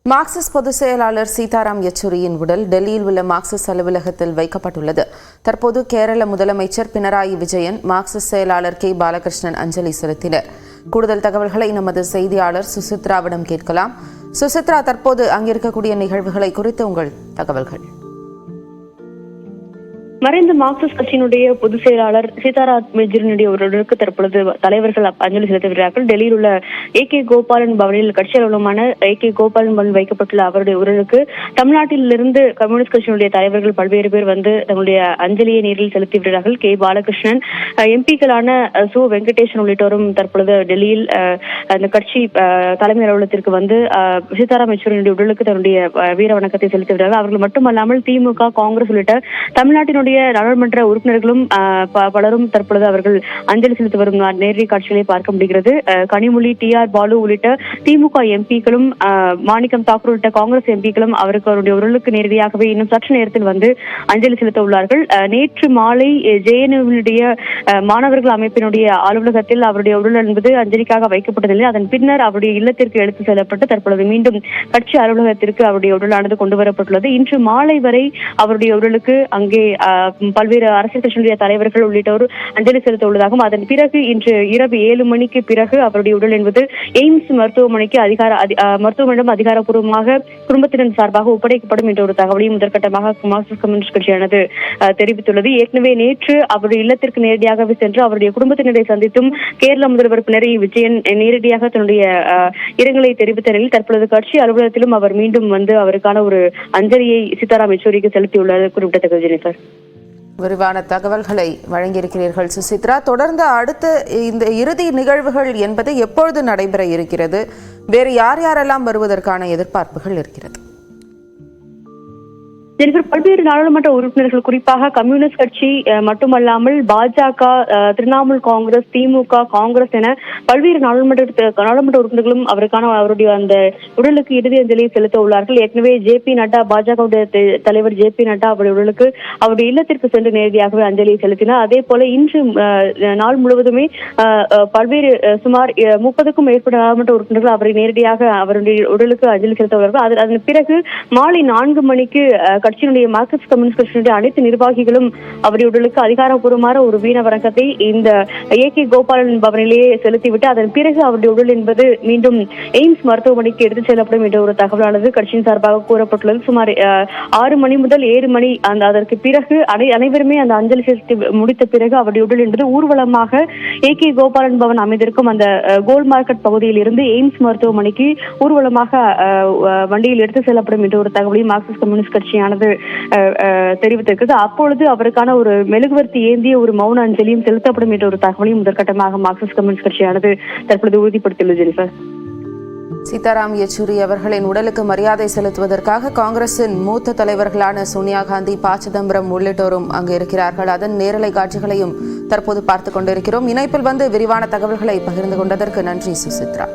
Marxist பொதுச் செயலாளர் சீதாராம் யெச்சூரியின் உடல் டெல்லியில் உள்ள மார்க்சிஸ்ட் அலுவலகத்தில் வைக்கப்பட்டுள்ளது. தற்போது கேரள முதலமைச்சர் பினராயி விஜயன், மார்க்சிஸ்ட் செயலாளர் கே பாலகிருஷ்ணன் அஞ்சலி செலுத்தினர். கூடுதல் தகவல்களை நமது செய்தியாளர் சுசித்ராவிடம் கேட்கலாம். சுசித்ரா, தற்போது அங்கிருக்கக்கூடிய நிகழ்வுகளை குறித்து உங்கள் தகவல்கள். மறைந்த மார்க்சிஸ்ட் கட்சியினுடைய பொதுச் செயலாளர் சீதாராம் யெச்சூரியினுடைய உடலுக்கு தற்பொழுது தலைவர்கள் அஞ்சலி செலுத்துகிறார்கள். டெல்லியில் உள்ள ஏகே கோபாலன் பவனில் கட்சி அலுவலகமான ஏகே கோபாலன் பவனில் வைக்கப்பட்டுள்ள அவருடைய உடலுக்கு தமிழ்நாட்டிலிருந்து கம்யூனிஸ்ட் கட்சியினுடைய தலைவர்கள் பல்வேறு பேர் வந்து தங்களுடைய அஞ்சலியை நேரில் செலுத்தி வருகிறார்கள். கே பாலகிருஷ்ணன், எம்பிக்களான சு வெங்கடேசன் உள்ளிட்டோரும் தற்பொழுது டெல்லியில் அந்த கட்சி தலைமை அலுவலகத்திற்கு வந்து சீதாராம் யெச்சூரியினுடைய உடலுக்கு தன்னுடைய வீர வணக்கத்தை செலுத்தி வருகிறார்கள். அவர்கள் மட்டுமல்லாமல் திமுக, காங்கிரஸ் உள்ளிட்ட தமிழ்நாட்டினுடைய நாடாளுமன்ற உறுப்பினர்களும் பலரும் தற்பொழுது அவர்கள் அஞ்சலி செலுத்தி வரும் நேரடி காட்சிகளை பார்க்க முடிகிறது. கனிமொழி, TR பாலு உள்ளிட்ட திமுக எம்பிக்களும், மாணிக்கம் தாக்கூர் உள்ளிட்ட காங்கிரஸ் எம்பிக்களும் அவருடைய உடலுக்கு நேரடியாகவே இன்னும் சற்று நேரத்தில் வந்து அஞ்சலி செலுத்த உள்ளார்கள். நேற்று மாலை JNUவினுடைய மாணவர்கள் அமைப்பினுடைய அலுவலகத்தில் அவருடைய உடல் என்பது அஞ்சலிக்காக வைக்கப்பட்டதில்லை. அதன் பின்னர் அவருடைய இல்லத்திற்கு எடுத்து செல்லப்பட்டு தற்பொழுது மீண்டும் கட்சி அலுவலகத்திற்கு அவருடைய உடலானது கொண்டு வரப்பட்டுள்ளது. இன்று மாலை வரை அவருடைய உடலுக்கு அங்கே பல்வேறு அரசியல் கட்சியினுடைய தலைவர்கள் உள்ளிட்டோர் அஞ்சலி செலுத்த உள்ளதாகவும், அதன் பிறகு இன்று இரவு 7 மணிக்கு பிறகு அவருடைய உடல் என்பது எய்ம்ஸ் மருத்துவமனைக்கு மருத்துவமனையிடம் அதிகாரப்பூர்வமாக குடும்பத்தினர் சார்பாக ஒப்படைக்கப்படும் என்ற ஒரு தகவலையும் முதற்கட்டமாக மார்க்சிஸ்ட் கம்யூனிஸ்ட் கட்சியானது தெரிவித்துள்ளது. ஏற்கனவே நேற்று அவருடைய இல்லத்திற்கு நேரடியாகவே சென்று அவருடைய குடும்பத்தினரை சந்தித்தும் கேரள முதல்வர் பினராயி விஜயன் நேரடியாக தன்னுடைய இரங்கலை தெரிவித்த நிலையில் தற்பொழுது கட்சி அலுவலகத்திலும் அவர் மீண்டும் வந்து அவருக்கான ஒரு அஞ்சலியை சீதாராம் யெச்சூரிக்கு செலுத்தியுள்ளது குறிப்பிடத்தக்கது. ஜெனிஃபர், விரிவான தகவல்களை வழங்கியிருக்கிறீர்கள் சுசித்ரா. தொடர்ந்து அடுத்து இந்த இறுதி நிகழ்வுகள் என்பது எப்பொழுது நடைபெற இருக்கிறது? வேறு யாரெல்லாம் வருவதற்கான எதிர்பார்ப்புகள் இருக்கிறது? பல்வேறு நாடாளுமன்ற உறுப்பினர்கள், குறிப்பாக கம்யூனிஸ்ட் கட்சி மட்டுமல்லாமல் பாஜக, திரிணாமுல் காங்கிரஸ், திமுக, காங்கிரஸ் என பல்வேறு நாடாளுமன்ற உறுப்பினர்களும் அவருடைய அந்த உடலுக்கு இறுதி அஞ்சலியை செலுத்த உள்ளார்கள். ஏற்கனவே JP நட்டா, பாஜக தலைவர் JP நட்டா அவருடைய உடலுக்கு அவருடைய இல்லத்திற்கு சென்று நேரடியாகவே அஞ்சலியை செலுத்தினார். அதே போல இன்று நாள் முழுவதுமே பல்வேறு சுமார் 30க்கும் மேற்பட்ட நாடாளுமன்ற உறுப்பினர்கள் அவரை நேரடியாக அவருடைய உடலுக்கு அஞ்சலி செலுத்த உள்ளார்கள். அதன் பிறகு மாலை 4 மணிக்கு கட்சியினுடைய மார்க்சிஸ்ட் கம்யூனிஸ்ட் கட்சியினுடைய அனைத்து நிர்வாகிகளும் அவருடைய உடலுக்கு அதிகாரப்பூர்வமான ஒரு வீர வணக்கத்தை இந்த ஏகே கோபாலன் பவனிலேயே செலுத்திவிட்டு அதன் பிறகு அவருடைய உடல் என்பது மீண்டும் எய்ம்ஸ் மருத்துவமனைக்கு எடுத்துச் செல்லப்படும் என்ற ஒரு தகவலானது கட்சியின் சார்பாக கூறப்பட்டுள்ளது. சுமார் 6 மணி முதல் 7 மணி அதற்கு பிறகு அனைவருமே அந்த அஞ்சலி செலுத்தி முடித்த பிறகு அவருடைய உடல் என்பது ஊர்வலமாக ஏகே கோபாலன் பவன் அமைந்திருக்கும் அந்த கோல் மார்க்கெட் பகுதியில் இருந்து எய்ம்ஸ் மருத்துவமனைக்கு ஊர்வலமாக வண்டியில் எடுத்து செல்லப்படும் என்ற ஒரு தகவலையும் மார்க்சிஸ்ட் கம்யூனிஸ்ட் கட்சியானது தெரிவித்திருக்கிறது. அப்பொழுது அவருக்கான ஒரு மெழுகுவர்த்தி ஏந்திய ஒரு மௌன அஞ்சலியும் செலுத்தப்படும் என்ற ஒரு தகவலையும் முதற்கட்டமாக மார்க்சிஸ்ட் கம்யூனிஸ்ட் கட்சியானது தற்பொழுது உறுதிப்படுத்தியுள்ளது. ஜெனிஃபர், சீதாராம் யெச்சூரி அவர்களின் உடலுக்கு மரியாதை செலுத்துவதற்காக காங்கிரசின் மூத்த தலைவர்களான சோனியா காந்தி, ப. சிதம்பரம் உள்ளிட்டோரும் அங்கு இருக்கிறார்கள். அதன் நேரலை காட்சிகளையும் தற்போது பார்த்துக் கொண்டிருக்கிறோம். இணைப்பில் வந்து விரிவான தகவல்களை பகிர்ந்து கொண்டதற்கு நன்றி சுசித்ரா.